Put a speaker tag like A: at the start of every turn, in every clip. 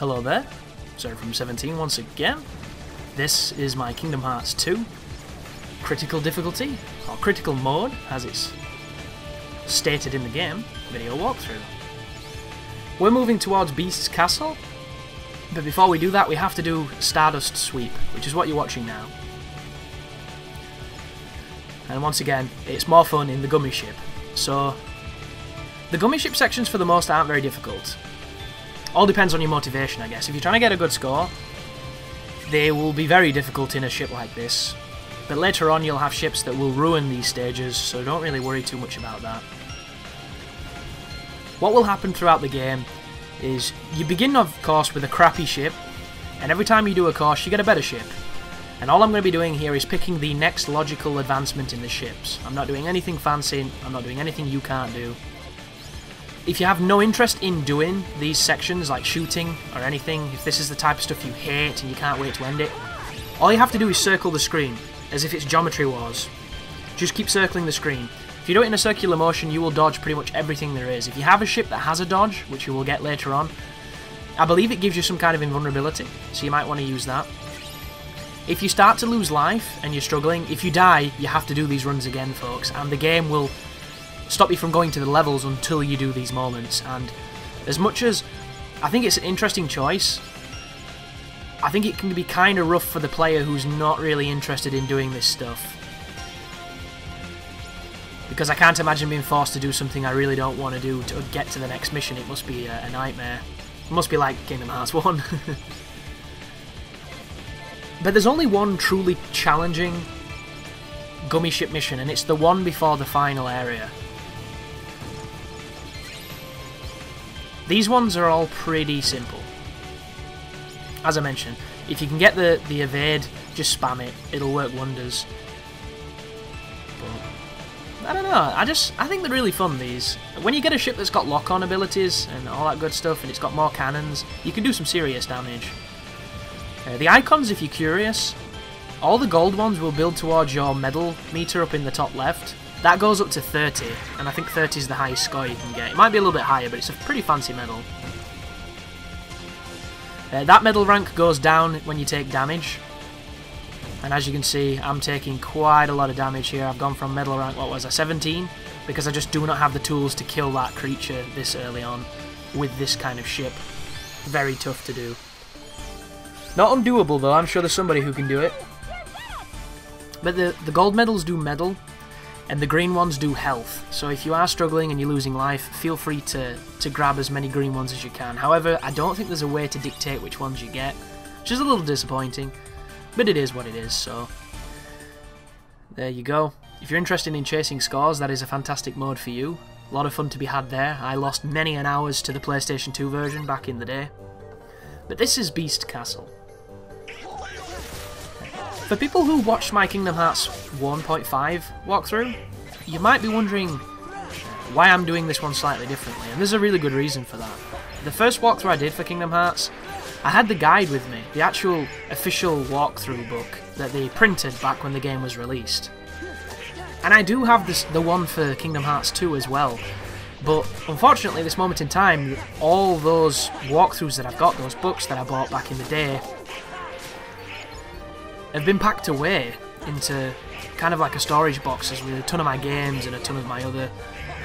A: Hello there, sorry from 17 once again. This is my Kingdom Hearts 2 critical difficulty, or critical mode as it's stated in the game, video walkthrough. We're moving towards Beast's Castle, but before we do that we have to do Stardust Sweep, which is what you're watching now. And once again, it's more fun in the gummy ship. So, the gummy ship sections for the most aren't very difficult. All depends on your motivation, I guess. If you're trying to get a good score, they will be very difficult in a ship like this. But later on you'll have ships that will ruin these stages, so don't really worry too much about that. What will happen throughout the game is you begin, of course, with a crappy ship, and every time you do a course you get a better ship. And all I'm going to be doing here is picking the next logical advancement in the ships. I'm not doing anything fancy, I'm not doing anything you can't do. If you have no interest in doing these sections, like shooting or anything, if this is the type of stuff you hate and you can't wait to end it, all you have to do is circle the screen, as if it's Geometry Wars. Just keep circling the screen. If you do it in a circular motion, you will dodge pretty much everything there is. If you have a ship that has a dodge, which you will get later on, I believe it gives you some kind of invulnerability, so you might want to use that. If you start to lose life and you're struggling, if you die, you have to do these runs again, folks, and the game will stop you from going to the levels until you do these moments. And as much as I think it's an interesting choice, I think it can be kind of rough for the player who's not really interested in doing this stuff. Because I can't imagine being forced to do something I really don't want to do to get to the next mission. It must be a nightmare. It must be like Kingdom Hearts 1. But there's only one truly challenging gummy ship mission, and it's the one before the final area. These ones are all pretty simple. As I mentioned, if you can get the evade, just spam it. It'll work wonders. But I don't know. I think they're really fun, these. When you get a ship that's got lock-on abilities and all that good stuff, and it's got more cannons, you can do some serious damage. The icons, if you're curious, all the gold ones will build towards your medal meter up in the top left. That goes up to 30, and I think 30 is the highest score you can get. It might be a little bit higher, but it's a pretty fancy medal. That medal rank goes down when you take damage, and as you can see, I'm taking quite a lot of damage here. I've gone from medal rank, what was I, 17? Because I just do not have the tools to kill that creature this early on with this kind of ship. Very tough to do. Not undoable though, I'm sure there's somebody who can do it. But the gold medals do medal, and the green ones do health. So if you are struggling and you're losing life, feel free to grab as many green ones as you can. However, I don't think there's a way to dictate which ones you get, which is a little disappointing, but it is what it is, so there you go. If you're interested in chasing scores, that is a fantastic mode for you. A lot of fun to be had there. I lost many an hours to the PlayStation 2 version back in the day. But this is Beast Castle. For people who watched my Kingdom Hearts 1.5 walkthrough, you might be wondering why I'm doing this one slightly differently, and there's a really good reason for that. The first walkthrough I did for Kingdom Hearts, I had the guide with me, the actual official walkthrough book that they printed back when the game was released. And I do have the one for Kingdom Hearts 2 as well, but unfortunately at this moment in time, all those walkthroughs that I've got, those books that I bought back in the day, have been packed away into kind of like a storage boxes with a ton of my games and a ton of my other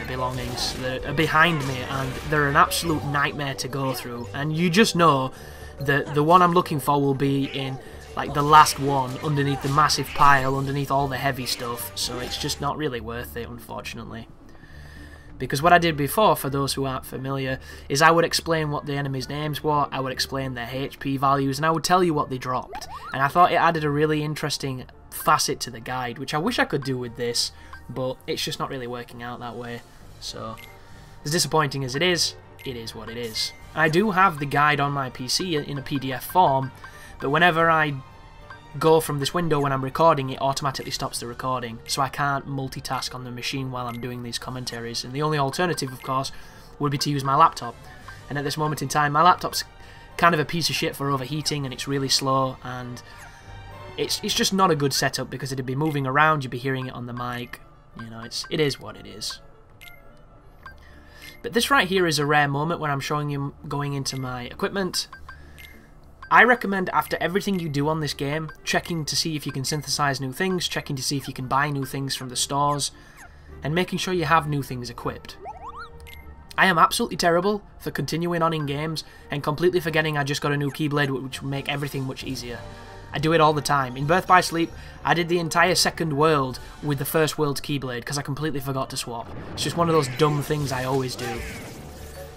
A: belongings that are behind me, and they're an absolute nightmare to go through. And you just know that the one I'm looking for will be in like the last one underneath the massive pile, underneath all the heavy stuff, so it's just not really worth it, unfortunately. Because what I did before, for those who aren't familiar, is I would explain what the enemies' names were, I would explain their HP values, and I would tell you what they dropped. And I thought it added a really interesting facet to the guide, which I wish I could do with this, but it's just not really working out that way. So, as disappointing as it is what it is. I do have the guide on my PC in a PDF form, but whenever I go from this window when I'm recording, it automatically stops the recording, so I can't multitask on the machine while I'm doing these commentaries, and the only alternative, of course, would be to use my laptop. And at this moment in time, my laptop's kind of a piece of shit for overheating, and it's really slow, and it's just not a good setup, because it'd be moving around, you'd be hearing it on the mic, you know, it is what it is. But this right here is a rare moment when I'm showing you going into my equipment, I recommend after everything you do on this game, checking to see if you can synthesize new things, checking to see if you can buy new things from the stores, and making sure you have new things equipped. I am absolutely terrible for continuing on in games and completely forgetting I just got a new Keyblade, which will make everything much easier. I do it all the time. In Birth by Sleep, I did the entire second world with the first world's Keyblade because I completely forgot to swap. It's just one of those dumb things I always do.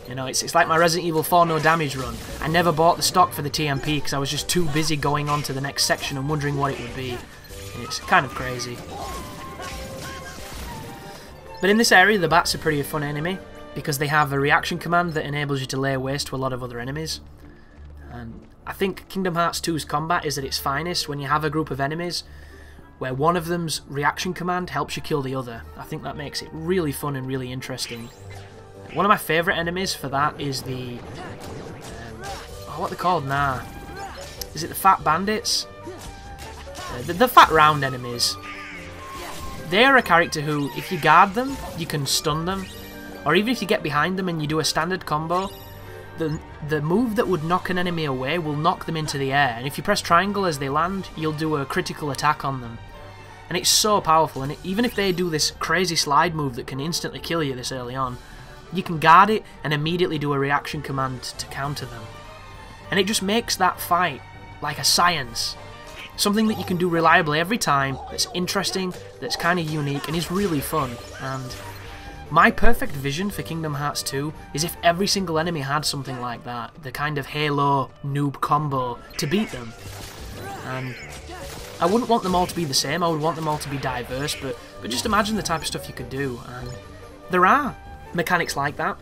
A: You know, it's like my Resident Evil 4 no damage run. I never bought the stock for the TMP because I was just too busy going on to the next section and wondering what it would be. It's kind of crazy. But in this area, the bats are pretty a fun enemy because they have a reaction command that enables you to lay waste to a lot of other enemies. And I think Kingdom Hearts 2's combat is at its finest when you have a group of enemies where one of them's reaction command helps you kill the other. I think that makes it really fun and really interesting. One of my favourite enemies for that is the... what are they called now? Is it the Fat Bandits? The Fat Round enemies. They're a character who, if you guard them, you can stun them. Or even if you get behind them and you do a standard combo, the move that would knock an enemy away will knock them into the air. And if you press triangle as they land, you'll do a critical attack on them. And it's so powerful, and even if they do this crazy slide move that can instantly kill you this early on, you can guard it and immediately do a reaction command to counter them. And it just makes that fight like a science. Something that you can do reliably every time, that's interesting, that's kind of unique, and is really fun. And my perfect vision for Kingdom Hearts 2 is if every single enemy had something like that, the kind of Halo noob combo to beat them. And I wouldn't want them all to be the same, I would want them all to be diverse, but just imagine the type of stuff you could do. And there are mechanics like that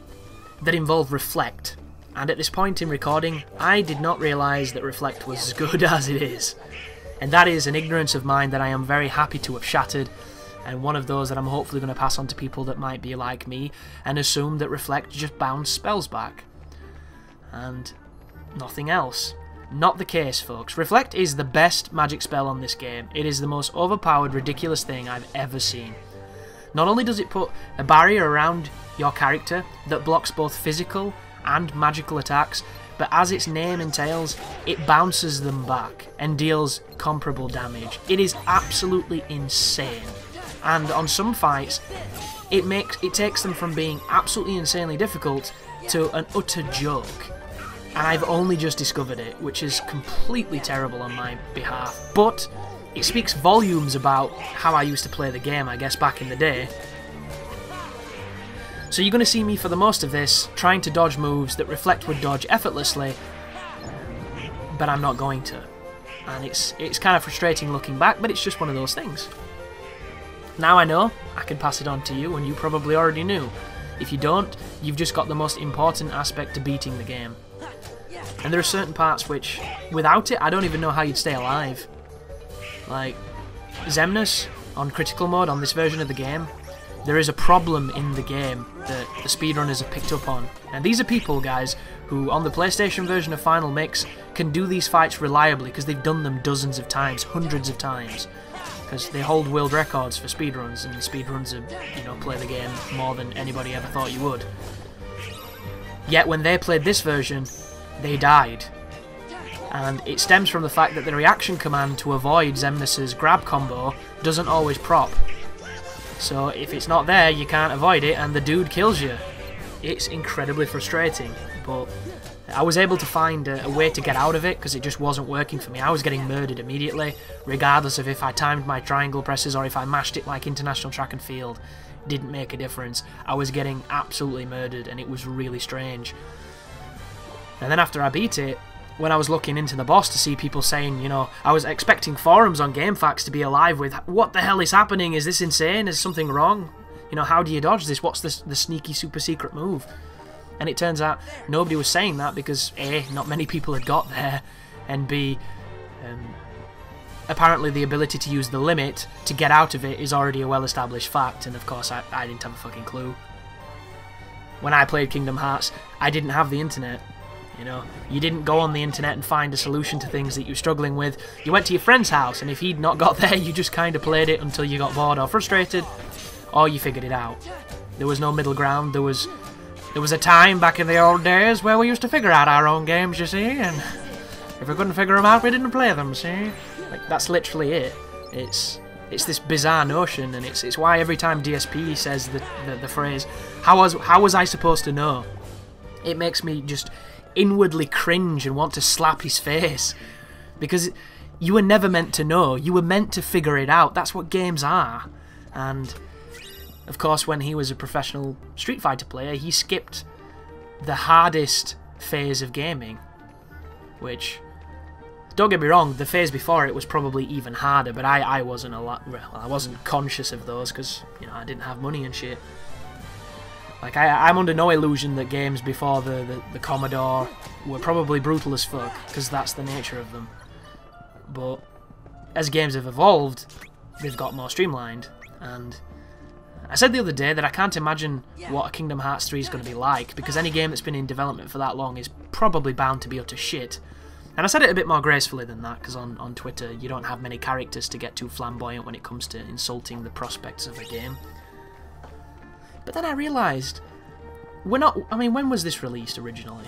A: involve Reflect, and at this point in recording I did not realise that Reflect was as good as it is, and that is an ignorance of mine that I am very happy to have shattered, and one of those that I'm hopefully going to pass on to people that might be like me and assume that Reflect just bounce spells back and nothing else. Not the case, folks. Reflect is the best magic spell on this game. It is the most overpowered, ridiculous thing I've ever seen. Not only does it put a barrier around your character that blocks both physical and magical attacks, but as its name entails, it bounces them back and deals comparable damage. It is absolutely insane. And on some fights, it takes them from being absolutely insanely difficult to an utter joke. And I've only just discovered it, which is completely terrible on my behalf. But it speaks volumes about how I used to play the game, I guess, back in the day. So you're going to see me for the most of this trying to dodge moves that Reflect would dodge effortlessly, but I'm not going to. And it's kind of frustrating looking back, but it's just one of those things. Now I know, I can pass it on to you, and you probably already knew. If you don't, you've just got the most important aspect to beating the game. And there are certain parts which, without it, I don't even know how you'd stay alive. Like, Xemnas, on critical mode, on this version of the game, there is a problem in the game that the speedrunners have picked up on. And these are people, guys, who on the PlayStation version of Final Mix can do these fights reliably because they've done them dozens of times, hundreds of times. Because they hold world records for speedruns, and speedruns are, you know, play the game more than anybody ever thought you would. Yet when they played this version, they died. And it stems from the fact that the reaction command to avoid Xemnas' grab combo doesn't always prop. So if it's not there, you can't avoid it, and the dude kills you. It's incredibly frustrating, but I was able to find a way to get out of it because it just wasn't working for me. I was getting murdered immediately, regardless of if I timed my triangle presses or if I mashed it like International Track and Field. It didn't make a difference. I was getting absolutely murdered, and it was really strange. And then after I beat it, when I was looking into the boss to see people saying, you know, I was expecting forums on GameFAQs to be alive with, what the hell is happening? Is this insane? Is something wrong? You know, how do you dodge this? What's the sneaky super secret move? And it turns out nobody was saying that because A, not many people had got there, and B, apparently the ability to use the limit to get out of it is already a well-established fact, and of course I didn't have a fucking clue. When I played Kingdom Hearts, I didn't have the internet. You know, you didn't go on the internet and find a solution to things that you were struggling with. You went to your friend's house, and if he'd not got there, you just kind of played it until you got bored or frustrated, or you figured it out. There was no middle ground. There was a time back in the old days where we used to figure out our own games, you see, and If we couldn't figure them out, we didn't play them, see? Like, that's literally it. It's this bizarre notion, and it's why every time DSP says the phrase, how was I supposed to know? It makes me just inwardly cringe and want to slap his face. Because you were never meant to know. You were meant to figure it out. That's what games are. And, of course, when he was a professional Street Fighter player, he skipped the hardest phase of gaming. Which, don't get me wrong, the phase before it was probably even harder, but I wasn't I wasn't conscious of those because, you know, I didn't have money and shit. Like, I'm under no illusion that games before the Commodore were probably brutal as fuck, because that's the nature of them. But as games have evolved, they've got more streamlined, and I said the other day that I can't imagine what a Kingdom Hearts 3 is going to be like, because any game that's been in development for that long is probably bound to be utter shit. And I said it a bit more gracefully than that, because on Twitter you don't have many characters to get too flamboyant when it comes to insulting the prospects of a game. But then I realised, I mean, when was this released originally?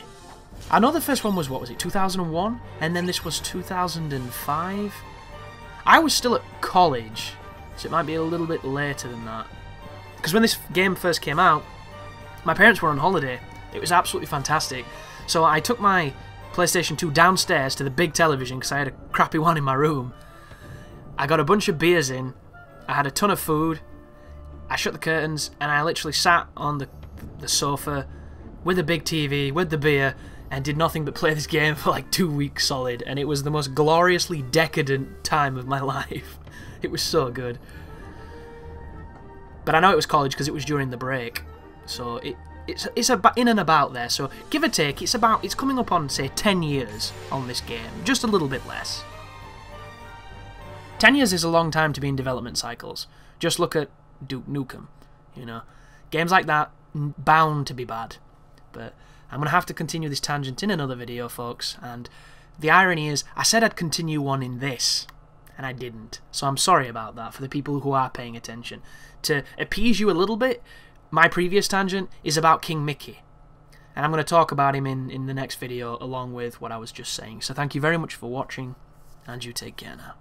A: I know the first one was, what was it, 2001? And then this was 2005? I was still at college, so it might be a little bit later than that. Because when this game first came out, my parents were on holiday. It was absolutely fantastic. So I took my PlayStation 2 downstairs to the big television, because I had a crappy one in my room. I got a bunch of beers in, I had a ton of food, I shut the curtains, and I literally sat on the sofa with a big TV, with the beer, and did nothing but play this game for like 2 weeks solid, and it was the most gloriously decadent time of my life. It was so good. But I know it was college because it was during the break, so it's about in and about there. So give or take, it's coming up on, say, 10 years on this game, just a little bit less. 10 years is a long time to be in development cycles. Just look at Duke Nukem, you know. Games like that, bound to be bad. But I'm going to have to continue this tangent in another video, folks, and the irony is, I said I'd continue one in this, and I didn't. So I'm sorry about that for the people who are paying attention. To appease you a little bit, my previous tangent is about King Mickey, and I'm going to talk about him in the next video along with what I was just saying. So thank you very much for watching, and you take care now.